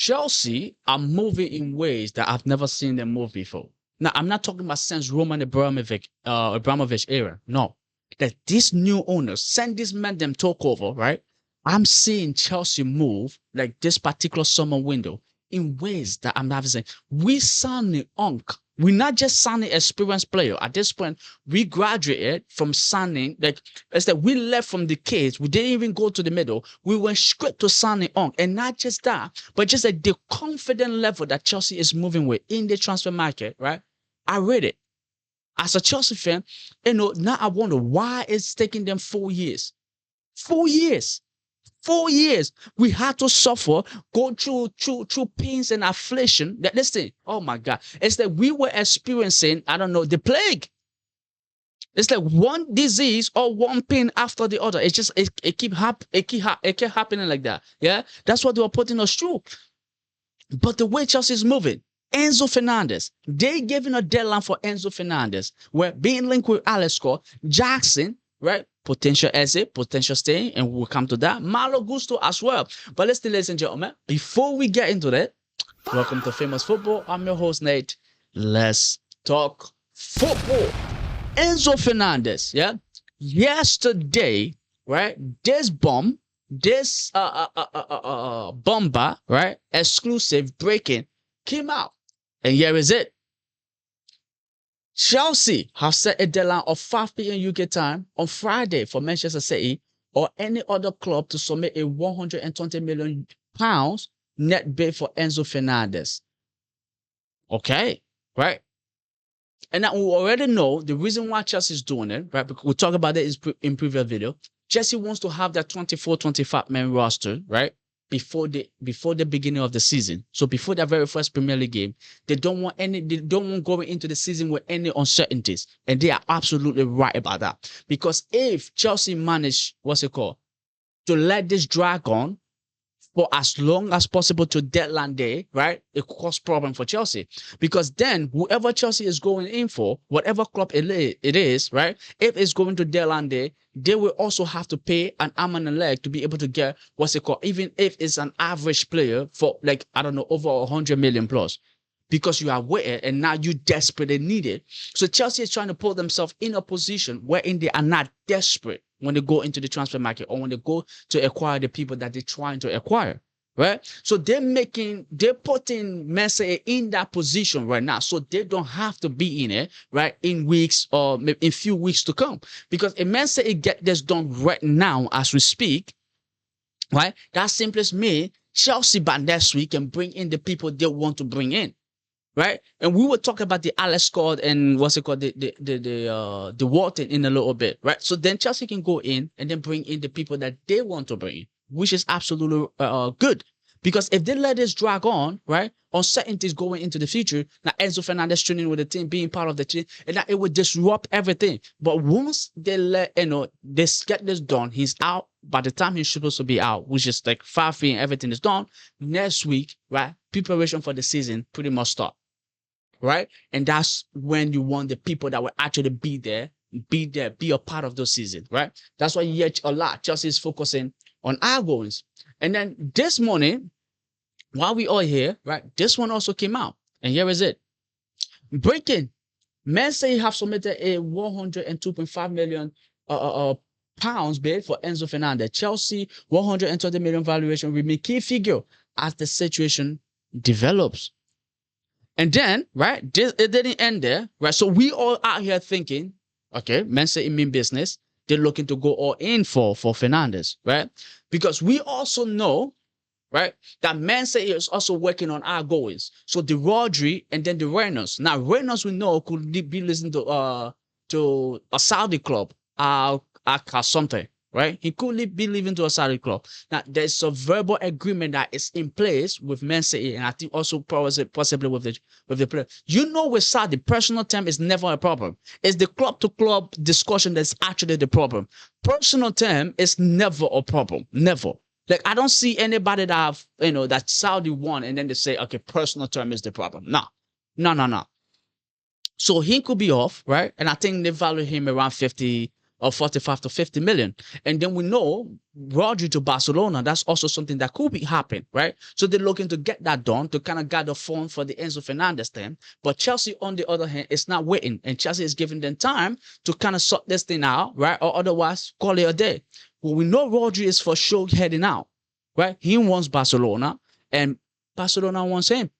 Chelsea are moving in ways that I've never seen them move before. Now, I'm not talking about since Roman Abramovich era. No, that these new owners send these men them talk over, right? I'm seeing Chelsea move like this particular summer window in ways that I'm never saying. We signing Unk. We're not just signing experienced player. At this point, we graduated from signing like it's that we left from the kids. We didn't even go to the middle. We went straight to signing Unk, and not just that, but just like the confident level that Chelsea is moving with in the transfer market. Right? I read it as a Chelsea fan. Now I wonder why it's taking them 4 years. 4 years. 4 years we had to suffer, go through pains and affliction. That this thing, oh my God, it's that we were experiencing, I don't know, the plague. It's like one disease or one pain after the other. It's just it keep happening like that. Yeah, that's what they were putting us through. But the way Chelsea is moving, Enzo Fernandez, they giving a deadline for Enzo Fernandez. We're being linked with Alex Scott, Jackson, right? Potential exit, potential stay, and we'll come to that. Malo Gusto as well. But let's still, ladies and gentlemen, before we get into that, welcome to Famous Football. I'm your host, Nate. Let's talk football. Enzo Fernandez, yeah? Yesterday, right? This bomber, right? Exclusive breaking came out. And here is it. Chelsea have set a deadline of 5 p.m. UK time on Friday for Manchester City or any other club to submit a £120 million net bid for Enzo Fernandez. Okay, right? And now we already know the reason why Chelsea is doing it, right? Because we'll talk about it in previous video. Chelsea wants to have that 24-25 man roster, right? Before the beginning of the season. So before their very first Premier League game, they don't want going into the season with any uncertainties. And they are absolutely right about that. Because if Chelsea manage, to let this drag on for as long as possible to deadline day, right? It could cause problem for Chelsea. Because then whoever Chelsea is going in for, whatever club it is, right? If it's going to deadline day, they will also have to pay an arm and a leg to be able to get even if it's an average player for like, I don't know, over 100 million plus. Because you are waiting and now you desperately need it. So Chelsea is trying to put themselves in a position wherein they are not desperate when they go into the transfer market or when they go to acquire the people that they're trying to acquire, right? So they're putting Man City in that position right now, so they don't have to be in it, right, in weeks or in few weeks to come. Because if Man City get this done right now as we speak, right, that simply means Chelsea by next week can bring in the people they want to bring in. Right, and we will talk about the Alex Scott and the Wharton in a little bit, right? So then Chelsea can go in and then bring in the people that they want to bring in, which is absolutely good. Because if they let this drag on, right, uncertainties going into the future, now Enzo Fernandez training with the team, being part of the team, and that it would disrupt everything. But once they they get this done, he's out. By the time he's supposed to be out, which is like 5 and everything is done, next week, right, preparation for the season pretty much start. Right? And that's when you want the people that will actually be a part of the season, right? That's why you hear a lot. Chelsea is focusing on outgoings. And then this morning, while we all here, right, this one also came out. And here is it. Breaking. Man City have submitted a 102.5 million pounds bid for Enzo Fernandez. Chelsea 120 million valuation remain key figure as the situation develops. And then, right, it didn't end there, right? So we all out here thinking, okay, Man City mean business. They're looking to go all in for Fernandez, right? Because we also know, right, that Man City is also working on our goals. So the Rodri and then the Reynolds. Now, Reynolds we know could be listening to a Saudi club, something. Right? He could be leaving to a Saudi club. Now, there's a verbal agreement that is in place with Man City, and I think also possibly with the player. With Saudi, personal term is never a problem. It's the club-to-club discussion that's actually the problem. Personal term is never a problem. Never. Like, I don't see anybody that have, that Saudi won, and then they say, okay, personal term is the problem. No. So he could be off, right? And I think they value him around 50 or 45 to 50 million. And then we know Rodri to Barcelona, that's also something that could be happening, right? So they're looking to get that done to kind of gather funds for the Enzo Fernandez thing. But Chelsea, on the other hand, is not waiting. And Chelsea is giving them time to kind of sort this thing out, right? Or otherwise, call it a day. Well, we know Rodri is for sure heading out, right? He wants Barcelona, and Barcelona wants him.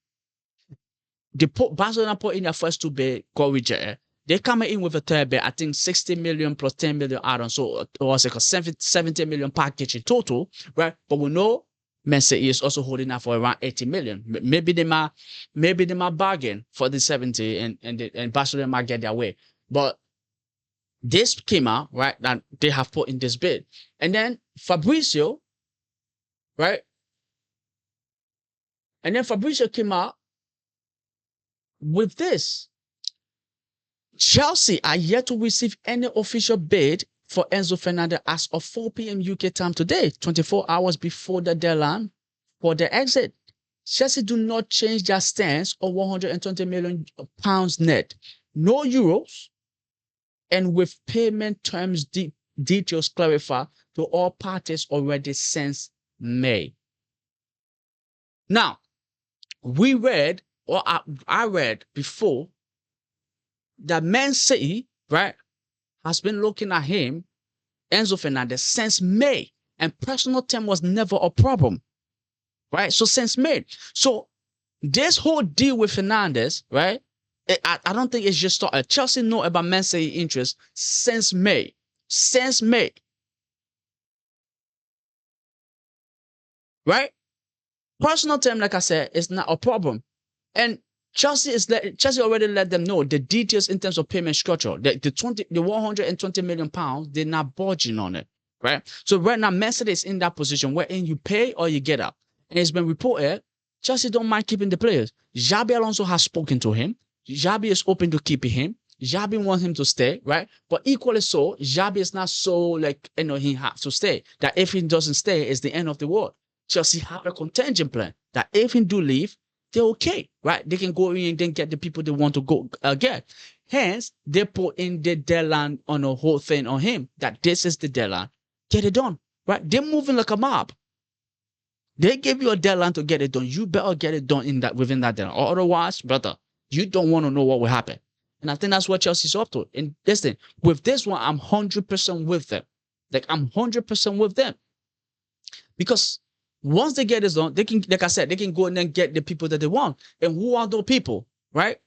Barcelona put in their first two bid, got rejected. They come in with a third bid, I think 60 million plus 10 million add-on. So it was like a 70 million package in total, right? But we know Man City is also holding out for around 80 million. Maybe they might bargain for the 70 and Barcelona might get their way. But this came out, right, that they have put in this bid. And then Fabrizio, right? And then Fabrizio came out with this. Chelsea are yet to receive any official bid for Enzo Fernandez as of 4 p.m. UK time today, 24 hours before the deadline for the exit. Chelsea do not change their stance on 120 million pounds net, no euros, and with payment terms details clarified to all parties already since May. Now, we read, or I read before, that Man City, right, has been looking at him, Enzo Fernandez, since May. And personal term was never a problem, right? So since May. So this whole deal with Fernandez, right, I don't think it's just started. Chelsea know about Man City interest since May. Since May. Right? Personal term, like I said, is not a problem. And Chelsea already let them know the details in terms of payment structure. The 120 million pounds, they're not budging on it, right? So right now, Man City is in that position wherein you pay or you get out. And it's been reported, Chelsea don't mind keeping the players. Xabi Alonso has spoken to him. Xabi is open to keeping him. Xabi wants him to stay, right? But equally so, Xabi is not so like, he has to stay. That if he doesn't stay, it's the end of the world. Chelsea have a contingent plan that if he do leave, they're okay, right? They can go in and then get the people they want to go get. Hence, they put in the deadline on a whole thing on him, that this is the deadline. Get it done, right? They're moving like a mob. They give you a deadline to get it done. You better get it done within that deadline. Or otherwise, brother, you don't want to know what will happen. And I think that's what Chelsea's up to. And this thing, with this one, I'm 100% with them. Like, I'm 100% with them. Because once they get this done, they can, like I said, they can go and then get the people that they want. And who are those people, right?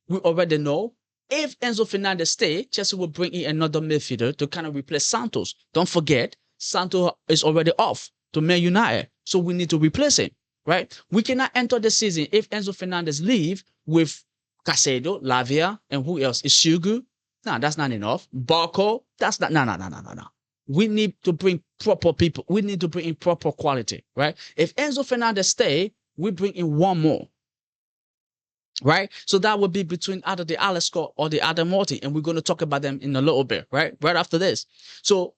We already know. If Enzo Fernandez stays, Chelsea will bring in another midfielder to kind of replace Santos. Don't forget, Santos is already off to Man United. So we need to replace him, right? We cannot enter the season if Enzo Fernandez leave with Caicedo, Lavia, and who else? Isugu? No, that's not enough. Barco? That's not, no. We need to bring proper people. We need to bring in proper quality, right? If Enzo Fernandez stay, we bring in one more, right? So that would be between either the Alex Scott or the Adam Wharton, and we're going to talk about them in a little bit, right? Right after this. So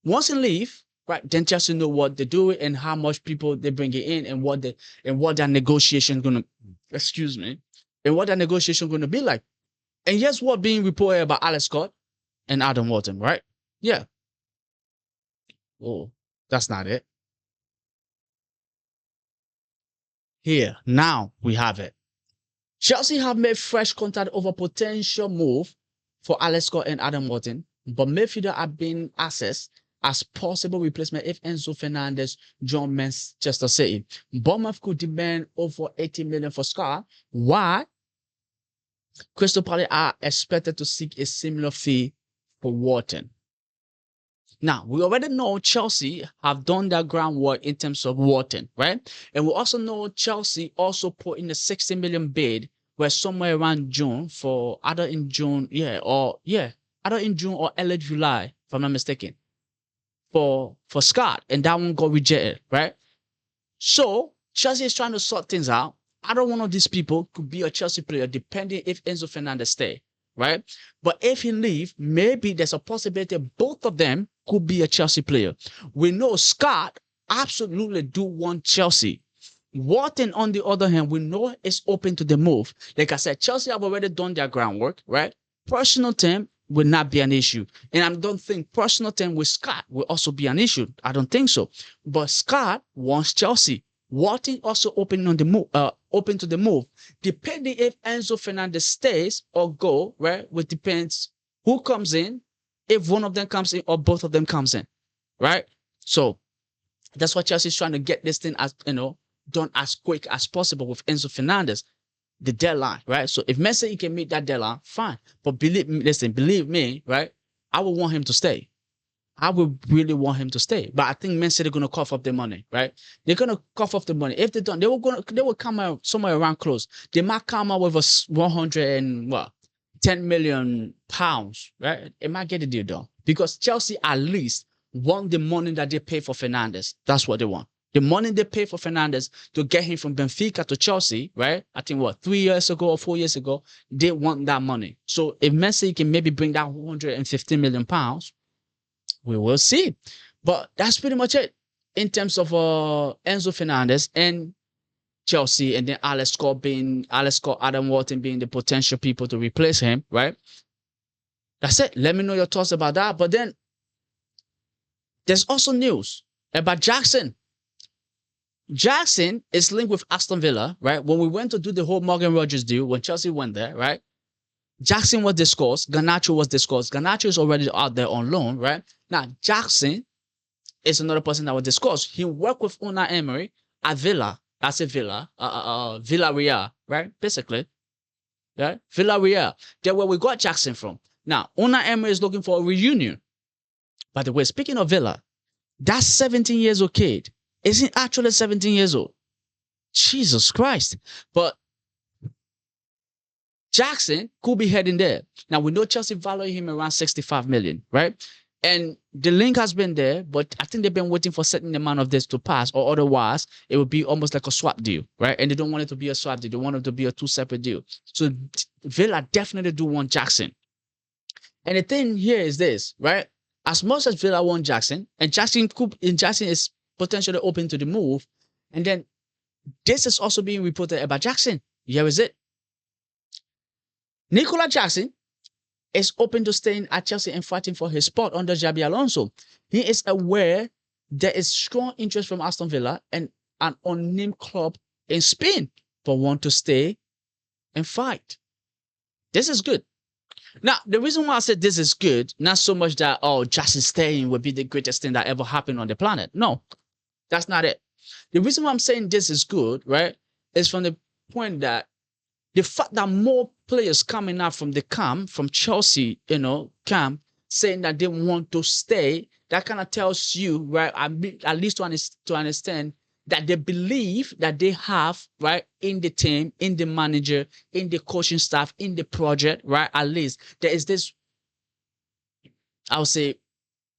once he leave, right, then Chelsea know what they do and how much people they bring it in and what that negotiation going to, and what that negotiation going to be like. And here's what being reported about Alex Scott and Adam Wharton, right? Yeah. Oh, that's not it. Here, now we have it. Chelsea have made fresh contact over potential move for Alex Scott and Adam Wharton, but midfielder are being assessed as possible replacement if Enzo Fernandez joins Manchester City. Bournemouth could demand over 80 million for Scott. Why? Crystal Palace are expected to seek a similar fee for Wharton. Now, we already know Chelsea have done their groundwork in terms of Wharton, right? And we also know Chelsea also put in a 60 million bid where somewhere around June for either in June or early July, if I'm not mistaken, for Scott, and that one got rejected, right? So Chelsea is trying to sort things out. Either one of these people could be a Chelsea player depending if Enzo Fernandez stay, right? But if he leave, maybe there's a possibility both of them could be a Chelsea player. We know Scott absolutely do want Chelsea. Wharton, on the other hand, we know is open to the move. Like I said, Chelsea have already done their groundwork, right? Personal term, will not be an issue. And I don't think personal thing with Scott will also be an issue. I don't think so. But Scott wants Chelsea. Wharton also open on the move, open to the move. Depending if Enzo Fernandez stays or go, right? Which depends who comes in, if one of them comes in or both of them comes in, right? So that's why Chelsea is trying to get this thing as done as quick as possible with Enzo Fernandez, the deadline, right? So if Man City can meet that deadline, fine. But believe me, right? I would want him to stay. I would really want him to stay. But I think Man City are going to cough up the money, right? They're going to cough up the money. If they don't, they will come out somewhere around close. They might come out with a 110 million pounds, right? It might get the deal done. Because Chelsea at least want the money that they pay for Fernandez. That's what they want. The money they pay for Fernandez to get him from Benfica to Chelsea, right? I think 3 years ago or 4 years ago, they want that money. So if Man City can maybe bring down 115 million pounds, we will see. But that's pretty much it in terms of Enzo Fernandez and Chelsea, and then Alex Scott, Adam Wharton being the potential people to replace him, right? That's it. Let me know your thoughts about that. But then there's also news about Jackson. Jackson is linked with Aston Villa, right? When we went to do the whole Morgan Rogers deal, when Chelsea went there, right? Jackson was discussed. Garnacho was discussed. Garnacho is already out there on loan, right? Now, Jackson is another person that was discussed. He worked with Unai Emery at Villa. I say Villa. Villarreal, right? Basically. Right? Villarreal. That's where we got Jackson from. Now, Unai Emery is looking for a reunion. By the way, speaking of Villa, that 17 years old kid isn't actually 17 years old. Jesus Christ. But Jackson could be heading there. Now, we know Chelsea value him around 65 million, right? And the link has been there, but I think they've been waiting for a certain amount of this to pass, or otherwise it would be almost like a swap deal, right? And they don't want it to be a swap deal. They want it to be a two separate deal. So Villa definitely do want Jackson. And the thing here is this, right? As much as Villa want Jackson, and Jackson is potentially open to the move, and then this is also being reported about Jackson. Here is it. Nicolas Jackson is open to staying at Chelsea and fighting for his spot under Xabi Alonso. He is aware there is strong interest from Aston Villa and an unnamed club in Spain, but want to stay and fight. This is good. Now, the reason why I said this is good, not so much that, Jackson staying would be the greatest thing that ever happened on the planet. No, that's not it. The reason why I'm saying this is good, right, is from the point that the fact that more players coming out from the camp, from Chelsea, camp, saying that they want to stay, that kind of tells you, right, at least to understand that they believe that they have, right, in the team, in the manager, in the coaching staff, in the project, right, at least there is this, I would say,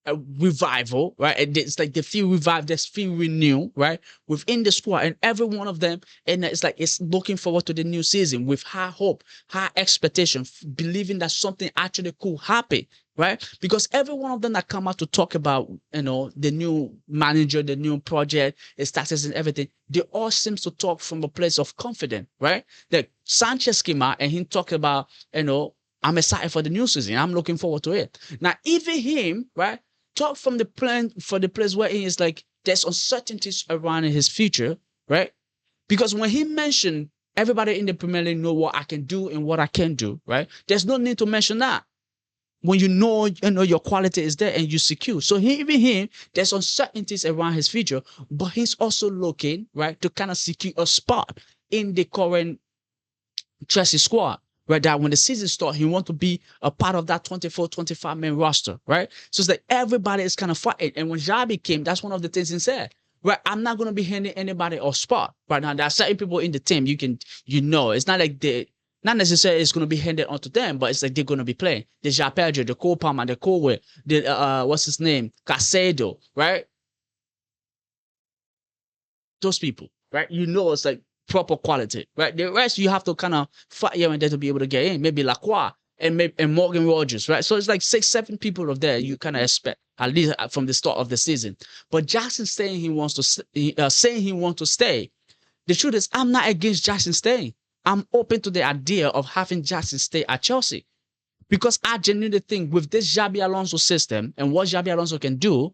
a revival, right? It's like they feel revived, they feel renewed, right? Within the squad, and every one of them, and it's looking forward to the new season with high hope, high expectation, believing that something actually could happen, right? Because every one of them that come out to talk about, the new manager, the new project, its status and everything, they all seem to talk from a place of confidence, right? Like Sanchez came out and he talked about, I'm excited for the new season. I'm looking forward to it. Now, even him, right? Talk from the plan for the place where he is like, there's uncertainties around in his future, right? Because when he mentioned everybody in the Premier League know what I can do and what I can do, right? There's no need to mention that. When you know your quality is there and you secure. So even him, there's uncertainties around his future, but he's also looking, right, to kind of secure a spot in the current Chelsea squad. Right, that when the season starts, he wants to be a part of that 24, 25-man roster, right? So it's like everybody is kind of fighting. And when Xabi came, that's one of the things he said, right? I'm not going to be handing anybody a spot. Right now, there are certain people in the team it's not like not necessarily it's going to be handed onto them, but it's like they're going to be playing. The João Pedro, the Cole Palmer, the Colwell, the, what's his name? Caicedo, right? Those people, right? It's like proper quality, right? The rest you have to kind of fight here and there to be able to get in. Maybe Lacroix and Morgan Rogers, right? So it's like 6-7 people of there you kind of expect at least from the start of the season. But Jackson saying he wants to stay. The truth is, I'm not against Jackson staying. I'm open to the idea of having Jackson stay at Chelsea. Because I genuinely think with this Xabi Alonso system and what Xabi Alonso can do,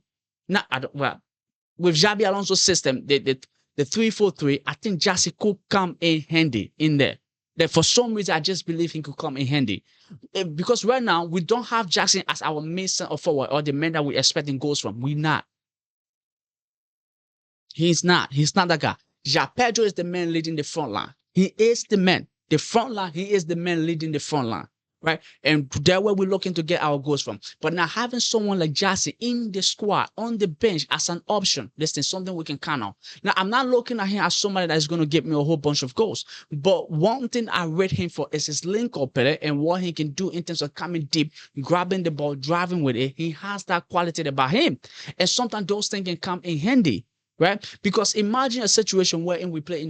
with Xabi Alonso's system, the 3-4-3, I think Jassy could come in handy in there. That for some reason, I just believe he could come in handy. Because right now, we don't have Jackson as our main center forward or the man that we're expecting goals from. We're not. He's not. He's not that guy. Ja Pedro is the man leading the front line. He is the man. The front line, he is the man leading the front line. Right? And that's where we're looking to get our goals from. But now having someone like Jassy in the squad, on the bench as an option, this is something we can count on. Now, I'm not looking at him as somebody that's going to give me a whole bunch of goals. But one thing I rate him for is his link-up play and what he can do in terms of coming deep, grabbing the ball, driving with it. He has that quality about him. And sometimes those things can come in handy. Right? Because imagine a situation wherein we play in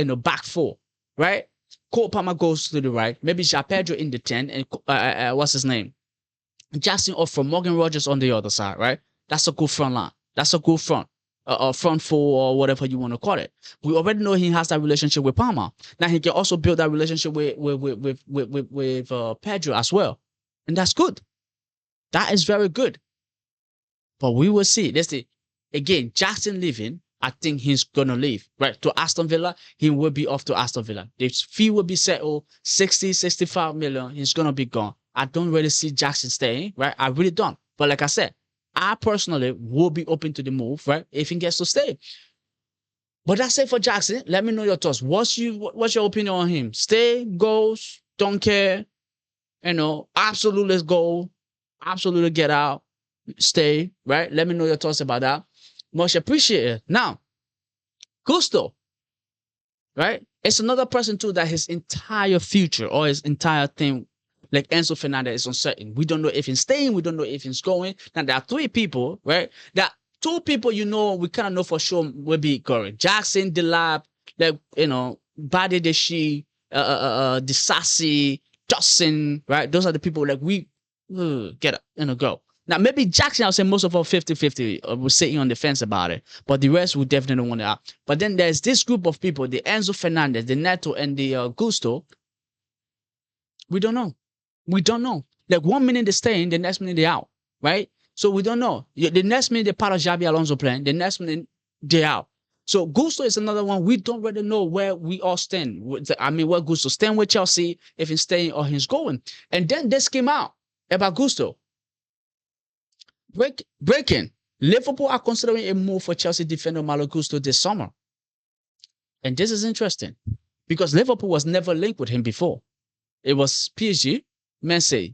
the back four. Right? Cole Palmer goes to the right. Maybe Ja Pedro in the 10. And what's his name? Jackson off from Morgan Rogers on the other side, right? That's a good front line. That's a good front. Front four or whatever you want to call it. We already know he has that relationship with Palmer. Now he can also build that relationship with Pedro as well. And that's good. That is very good. But we will see. Let's see. Again, Jackson leaving. I think he's going to leave, right? To Aston Villa, he will be off to Aston Villa. The fee will be settled, 60, 65 million. He's going to be gone. I don't really see Jackson staying, right? I really don't. But like I said, I personally will be open to the move, right? If he gets to stay. But that's it for Jackson. Let me know your thoughts. What's your opinion on him? Stay, goes, don't care. Absolutely let's go. Absolutely get out. Stay, right? Let me know your thoughts about that. Much appreciated. Now, Gusto, right? It's another person too that his entire future or his entire thing, like Enzo Fernandez, is uncertain. We don't know if he's staying. We don't know if he's going. Now, there are three people, right? There are two people, we kind of know for sure will be going. Jackson, Delap, Bade Deshi, Disasi, Dawson, right? Those are the people like we get up and go. Now, maybe Jackson, I'll say most of all 50-50 was sitting on the fence about it. But the rest would definitely want to out. But then there's this group of people, the Enzo Fernandez, the Neto, and the Gusto. We don't know. We don't know. Like 1 minute they're staying, the next minute they're out. Right? So we don't know. The next minute they're part of Xabi Alonso plan. The next minute they're out. So Gusto is another one. We don't really know where we all stand. Where Gusto stand with Chelsea, if he's staying or he's going. And then this came out about Gusto. Breaking. Liverpool are considering a move for Chelsea defender Malo Gusto this summer. And this is interesting because Liverpool was never linked with him before. It was PSG, Man City,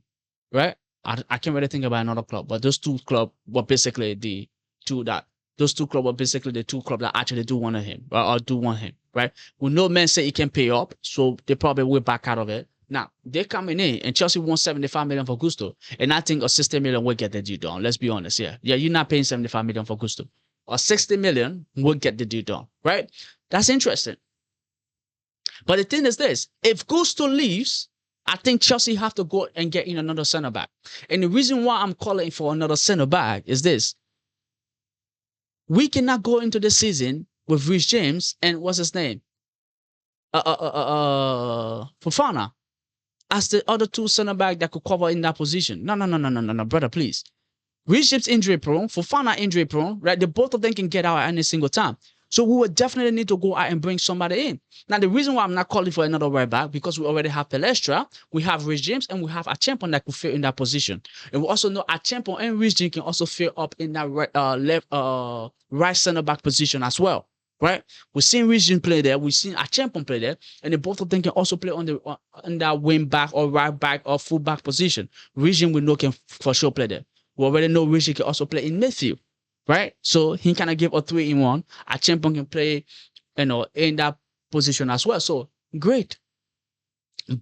right? I can't really think about another club, but those two clubs were basically the two that actually do want him, or do want him, right? We know Man City can pay up, so they probably will back out of it. Now, they're coming in, and Chelsea wants 75 million for Gusto. And I think a 60 million will get the deal done. Let's be honest, yeah. Yeah, you're not paying 75 million for Gusto. Or 60 million will get the deal done, right? That's interesting. But the thing is this. If Gusto leaves, I think Chelsea have to go and get in another centre-back. And the reason why I'm calling for another centre-back is this. We cannot go into the season with Reece James and what's his name? Fofana. As the other two centre-back that could cover in that position. No, brother, please. Reece James injury prone, Fofana injury prone, right? The both of them can get out at any single time. So we would definitely need to go out and bring somebody in. Now, the reason why I'm not calling for another right back, because we already have Palestra, we have Reece James, and we have Acheampong that could fit in that position. And we also know Acheampong and Reece James can also fit up in that right centre-back position as well. Right, we've seen Reece James play there. We've seen Acheampong play there, and the both of them can also play on that wing back or right back or full back position. Reece James we know can for sure play there. We already know Reece James can also play in midfield, right? So he kind of give a 3-in-1. Acheampong can play, in that position as well. So great.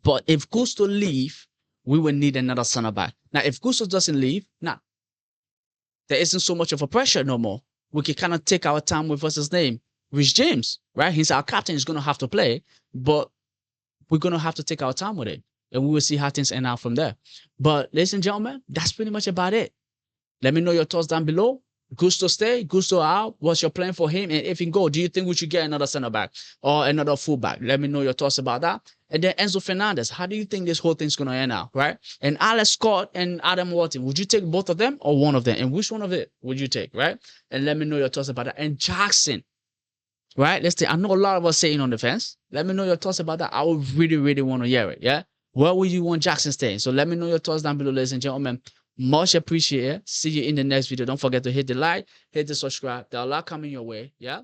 But if Gusto leave, we will need another centre back. Now, if Gusto doesn't leave, there isn't so much of a pressure no more. We can kind of take our time with what's his name. Reece James, right? He's our captain. He's going to have to play, but we're going to have to take our time with it, and we will see how things end out from there. But ladies and gentlemen, that's pretty much about it. Let me know your thoughts down below. Gusto stay, Gusto out. What's your plan for him? And if he go, do you think we should get another center back or another fullback? Let me know your thoughts about that. And then Enzo Fernandez, how do you think this whole thing's gonna end out, right? And Alex Scott and Adam Wharton, would you take both of them or one of them? And which one of it would you take, right? And let me know your thoughts about that. And Jackson, right? Let's see. I know a lot of us saying on the fence. Let me know your thoughts about that. I would really, really want to hear it. Yeah. Where would you want Jackson staying? So let me know your thoughts down below, ladies and gentlemen. Much appreciated. See you in the next video. Don't forget to hit the like, hit the subscribe. There's a lot coming your way. Yeah.